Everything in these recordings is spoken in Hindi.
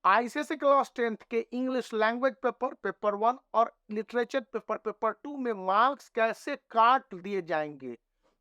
आईसीएसई क्लास 10th के इंग्लिश लैंग्वेज पेपर पेपर 1 और लिटरेचर पेपर पेपर 2 में मार्क्स कैसे काट दिए जाएंगे,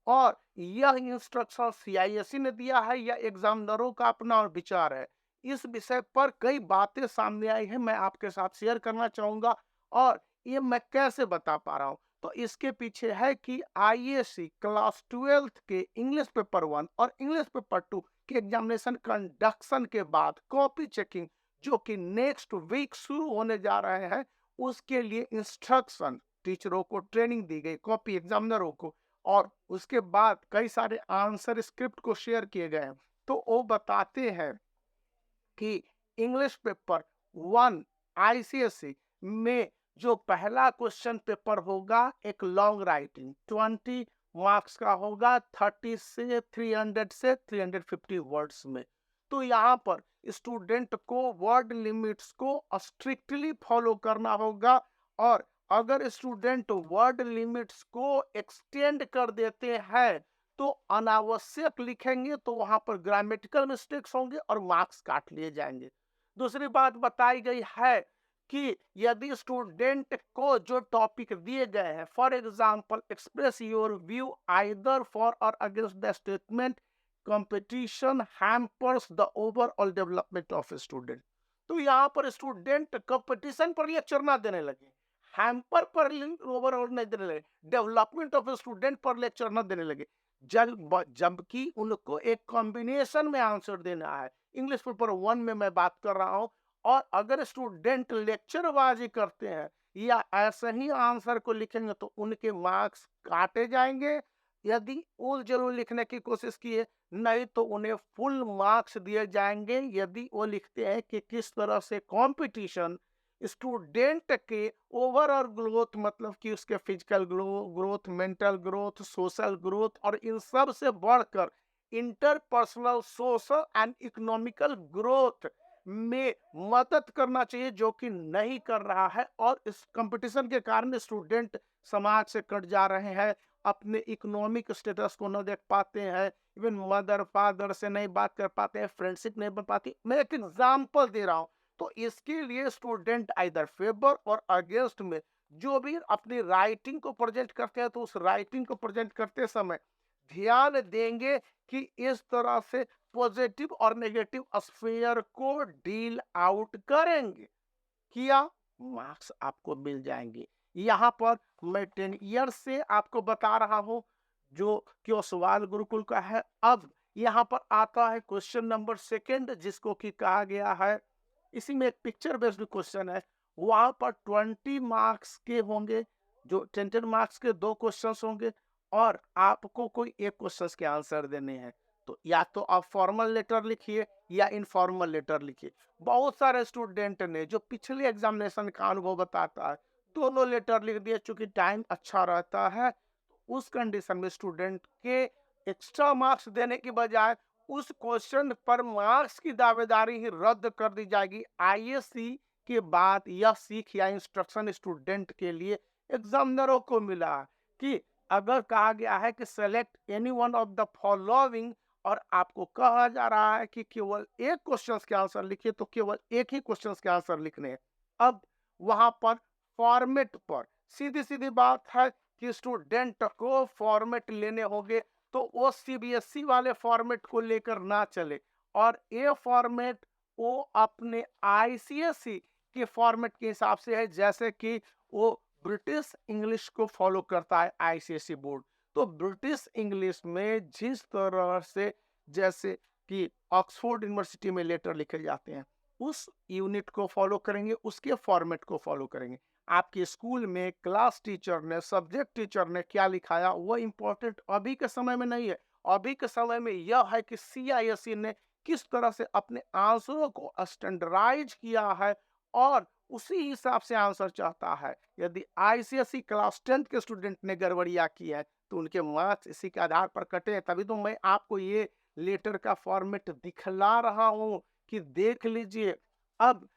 और यह इंस्ट्रक्शन सीआईएसई ने दिया है या एग्जामिनरों का अपना विचार है। इस विषय पर कई बातें सामने आई हैं, मैं आपके साथ शेयर करना चाहूंगा। और ये मैं कैसे बता पा रहा हूँ, तो इसके पीछे है कि आईएससी क्लास 12th के इंग्लिश पेपर 1 और इंग्लिश पेपर 2 के एग्जामिनेशन कंडक्शन के बाद कॉपी चेकिंग जो कि नेक्स्ट वीक शुरू होने जा रहे हैं, उसके लिए इंस्ट्रक्शन टीचरों को ट्रेनिंग दी गई, कॉपी एग्जामिनरों को, और उसके बाद कई सारे आंसर स्क्रिप्ट को शेयर किए गए हैं। तो वो बताते हैं कि इंग्लिश पेपर 1 आईसीएसई में जो पहला क्वेश्चन पेपर होगा एक लॉन्ग राइटिंग 20 मार्क्स का होगा, 30 से 350 वर्ड्स में। तो यहाँ पर स्टूडेंट को वर्ड लिमिट्स को स्ट्रिक्टली फॉलो करना होगा, और अगर स्टूडेंट वर्ड लिमिट्स को एक्सटेंड कर देते हैं तो अनावश्यक लिखेंगे तो वहां पर ग्रामेटिकल मिस्टेक्स होंगे और मार्क्स काट लिए जाएंगे। दूसरी बात बताई गई है कि यदि स्टूडेंट को जो टॉपिक दिए गए हैं, for example express your view either for or against the statement, competition hampers the overall development of student. तो यहाँ पर स्टूडेंट कंपटीशन पर लेक्चर ना देने लगे, हैम्पर पर ओवरऑल नहीं देने लगे, डेवलपमेंट ऑफ स्टूडेंट पर लेक्चर ना देने लगे, जबकि उनको एक कॉम्बिनेशन में आंसर देना है। इंग्लिश पेपर 1 में मैं बात कर रहा हूं। और अगर स्टूडेंट लेक्चरबाजी करते हैं या ऐसे ही आंसर को लिखेंगे तो उनके मार्क्स काटे जाएंगे। यदि उल जरूर लिखने की कोशिश किए, नहीं तो उन्हें फुल मार्क्स दिए जाएंगे यदि वो लिखते हैं कि किस तरह से कंपटीशन स्टूडेंट के ओवरऑल ग्रोथ, मतलब कि उसके physical growth, mental growth, social growth, और इन सब से बढ़कर interpersonal, social and economical growth में मदद करना चाहिए, जो कि नहीं कर रहा है। और इस कंपटीशन के कारण स्टूडेंट समाज से कट जा रहे हैं, अपने इकोनॉमिक स्टेटस को न देख पाते हैं, इवन मदर फादर से नहीं बात कर पाते हैं, फ्रेंडशिप नहीं बन पाती। मैं एक एग्जाम्पल दे रहा हूँ। तो इसके लिए स्टूडेंट आइदर फेवर और अगेंस्ट में जो भी अपनी राइटिंग को प्रेजेंट करते हैं, तो उस राइटिंग को प्रेजेंट करते समय ध्यान देंगे कि इस तरह से पॉजिटिव और नेगेटिव स्फीयर को डील आउट करेंगे, किया मार्क्स आपको मिल जाएंगे। यहाँ पर मैं 10 ईयर से आपको बता रहा हूँ जो कि सवाल गुरुकुल का है। अब यहाँ पर आता है क्वेश्चन नंबर 2 जिसको कि कहा गया है, इसी में एक पिक्चर बेस्ड क्वेश्चन है। वहां पर 20 मार्क्स के होंगे, जो 10 मार्क्स के 2 क्वेश्चंस होंगे, और आपको कोई एक क्वेश्चंस के आंसर देने हैं। तो या तो आप फॉर्मल लेटर लिखिए या इनफॉर्मल लेटर लिखिए। बहुत सारे स्टूडेंट ने, जो पिछले एग्जामिनेशन का अनुभव बताता है, दोनों लेटर लिख दिए। चूंकि टाइम अच्छा रहता है, उस कंडीशन में स्टूडेंट के एक्स्ट्रा मार्क्स देने की बजाय उस क्वेश्चन पर मार्क्स की दावेदारी ही रद्द कर दी जाएगी। आईएससी के बाद यह सीख या इंस्ट्रक्शन स्टूडेंट के लिए एग्जामिनरों को मिला कि अगर कहा गया है कि select any one of the following, और आपको कहा जा रहा है कि केवल एक क्वेश्चन के आंसर लिखिए, तो केवल एक ही क्वेश्चन के आंसर लिखने हैं। अब वहां पर फॉर्मेट पर सीधी सीधी बात है कि स्टूडेंट को फॉर्मेट लेने होंगे, तो वो सीबीएसई वाले फॉर्मेट को लेकर ना चले, और ये फॉर्मेट वो अपने आईसीएसई के फॉर्मेट के हिसाब से है, जैसे कि वो ब्रिटिश इंग्लिश को फॉलो करता है आईसीएसई बोर्ड। तो ब्रिटिश इंग्लिश में जिस तरह से, जैसे कि ऑक्सफोर्ड यूनिवर्सिटी में लेटर लिखे जाते हैं, उस यूनिट को फॉलो करेंगे, उसके फॉर्मेट को फॉलो करेंगे। आपके स्कूल में क्लास टीचर ने, सब्जेक्ट टीचर ने क्या लिखाया वो इंपॉर्टेंट अभी के समय में नहीं है। अभी के समय में यह है कि सीआईएससी ने किस तरह से अपने आंसरों को स्टैंडर्डाइज किया है और उसी हिसाब से आंसर चाहता है। यदि आईसीएसई क्लास 10 के स्टूडेंट ने गड़बड़िया की है तो उनके मार्क्स इसी के आधार पर कटे हैं। तभी तो मैं आपको ये लेटर का फॉर्मेट दिखला रहा हूं कि देख लीजिए। अब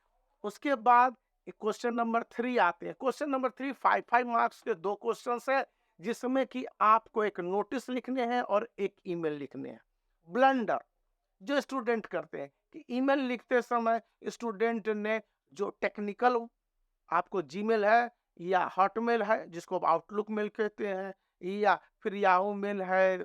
उसके बाद क्वेश्चन नंबर 3 आते हैं। क्वेश्चन नंबर 3 5 मार्क्स के 2 क्वेश्चन है, जिसमें कि आपको एक नोटिस लिखने हैं और एक ईमेल लिखने हैं। ब्लंडर जो स्टूडेंट करते हैं, कि ईमेल लिखते समय स्टूडेंट ने जो टेक्निकल आपको जीमेल है या हॉटमेल है जिसको आप आउटलुक मेल कहते हैं या फिर याहू मेल है,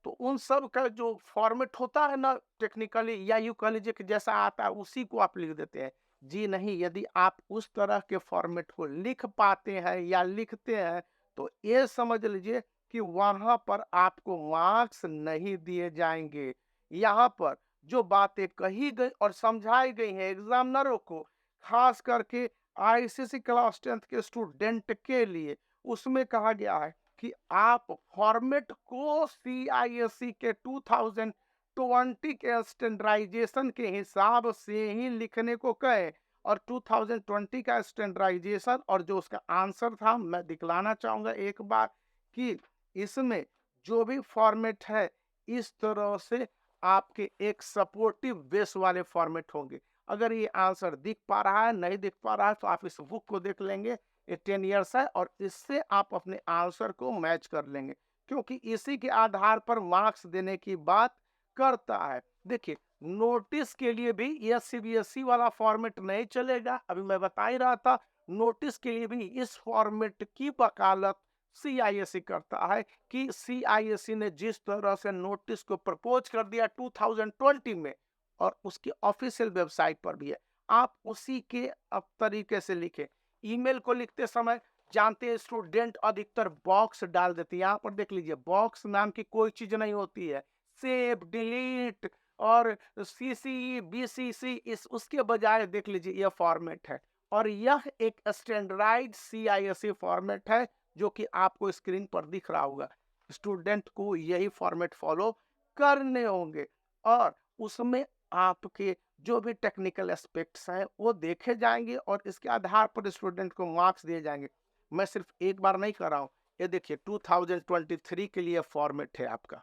तो उन सब का जो फॉर्मेट होता है ना टेक्निकली या यूं कह लीजिए कि जैसा आता है उसी को आप लिख देते हैं। जी नहीं, यदि आप उस तरह के फॉर्मेट को लिख पाते हैं या लिखते हैं तो ये समझ लीजिए कि वहां पर आपको मार्क्स नहीं दिए जाएंगे। यहाँ पर जो बातें कही गई और समझाई गई हैं एग्जामिनरों को, खास करके आईसीएसई क्लास 10th के स्टूडेंट के लिए, उसमें कहा गया है कि आप फॉर्मेट को सीआईएसई के 2020 के स्टैंडर्डाइजेशन के हिसाब से ही लिखने को कहे। और 2020 का स्टैंडर्डाइजेशन और जो उसका आंसर था मैं दिखलाना चाहूंगा एक बार कि इसमें जो भी फॉर्मेट है इस तरह से आपके एक सपोर्टिव बेस वाले फॉर्मेट होंगे। अगर ये आंसर दिख पा रहा है, नहीं दिख पा रहा है तो आप इस बुक को देख लेंगे, ये 10 इयर्स है और इससे आप अपने आंसर को मैच कर लेंगे, क्योंकि इसी के आधार पर मार्क्स देने की बात करता है। देखिए, नोटिस के लिए भी यह सीबीएसई वाला फॉर्मेट नहीं चलेगा, अभी मैं बता ही रहा था। नोटिस के लिए भी इस फॉर्मेट की वकालत सीआईएसई करता है कि सीआईएसई ने जिस तरह से नोटिस को प्रपोज कर दिया 2020 में और उसकी ऑफिशियल वेबसाइट पर भी है, आप उसी के अब तरीके से लिखें। ईमेल को लिखते समय जानते हैं स्टूडेंट अधिकतर बॉक्स डाल देते हैं। यहाँ पर देख लीजिए, बॉक्स नाम की कोई चीज नहीं होती है। सेव, डिलीट और सीसी, बीसीसी, इस उसके बजाय देख लीजिए यह फॉर्मेट है और यह एक स्टैंडर्डाइज्ड सीआईएसई फॉर्मेट है जो कि आपको स्क्रीन पर दिख रहा होगा। स्टूडेंट को यही फॉर्मेट फॉलो करने होंगे और उसमें आपके जो भी टेक्निकल एस्पेक्ट्स हैं वो देखे जाएंगे और इसके आधार पर स्टूडेंट को मार्क्स दिए जाएंगे। मैं सिर्फ एक बार नहीं कर रहा हूँ, ये देखिए 2023 के लिए फॉर्मेट है आपका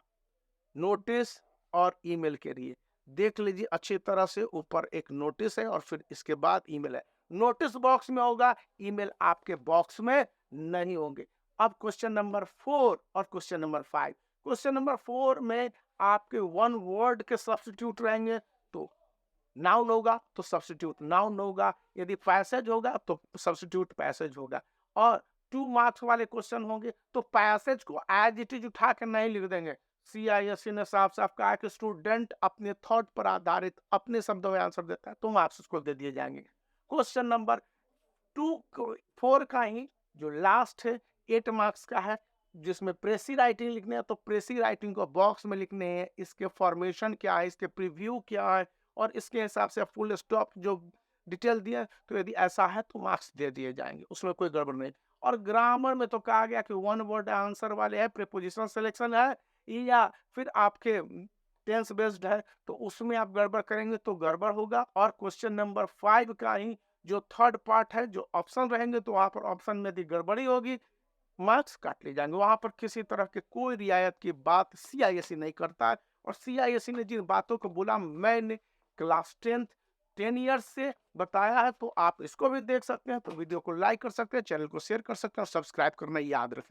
नोटिस और ईमेल के लिए। देख लीजिए अच्छी तरह से, ऊपर एक नोटिस है और फिर इसके बाद ईमेल है। नोटिस बॉक्स में होगा, ईमेल आपके बॉक्स में नहीं होंगे। अब क्वेश्चन नंबर 4 और क्वेश्चन नंबर 5। क्वेश्चन नंबर 4 में आपके वन वर्ड के सब्स्टिट्यूट रहेंगे, तो नाउन होगा तो सब्स्टिट्यूट नाउन होगा, यदि पैसेज होगा तो सब्स्टिट्यूट पैसेज होगा। और 2 मार्क्स वाले क्वेश्चन होंगे तो पैसेज को एज इट इज उठा के नहीं लिख देंगे। सीआईएससी ने साफ साफ कहा कि स्टूडेंट अपने थॉट पर आधारित अपने शब्दों में आंसर देता है तो मार्क्स उसको दे दिए जाएंगे। क्वेश्चन नंबर 4 का ही जो लास्ट है 8 मार्क्स का है, जिसमें प्रेसी राइटिंग लिखने है, तो प्रेसी राइटिंग को बॉक्स में लिखने हैं, इसके फॉर्मेशन क्या है, इसके प्रीव्यू क्या है और इसके हिसाब से फुल स्टॉप जो डिटेल दिया, तो यदि ऐसा है तो मार्क्स दे दिए जाएंगे, उसमें कोई गड़बड़ नहीं। और ग्रामर में तो कहा गया कि वन वर्ड आंसर वाले है, प्रीपोजिशन सिलेक्शन है या फिर आपके टेंस बेस्ड है, तो उसमें आप गड़बड़ करेंगे तो गड़बड़ होगा। और क्वेश्चन नंबर 5 का ही जो थर्ड पार्ट है, जो ऑप्शन रहेंगे, तो वहां पर ऑप्शन में यदि गड़बड़ी होगी मार्क्स काट लिए जाएंगे। वहां पर किसी तरह की कोई रियायत की बात सीआईएससी नहीं करता है। और सीआईएससी ने जिन बातों को बोला मैंने क्लास 10 ईयर्स से बताया है, तो आप इसको भी देख सकते हैं। तो वीडियो को लाइक कर सकते हैं, चैनल को शेयर कर सकते हैं और सब्सक्राइब करना याद रखें।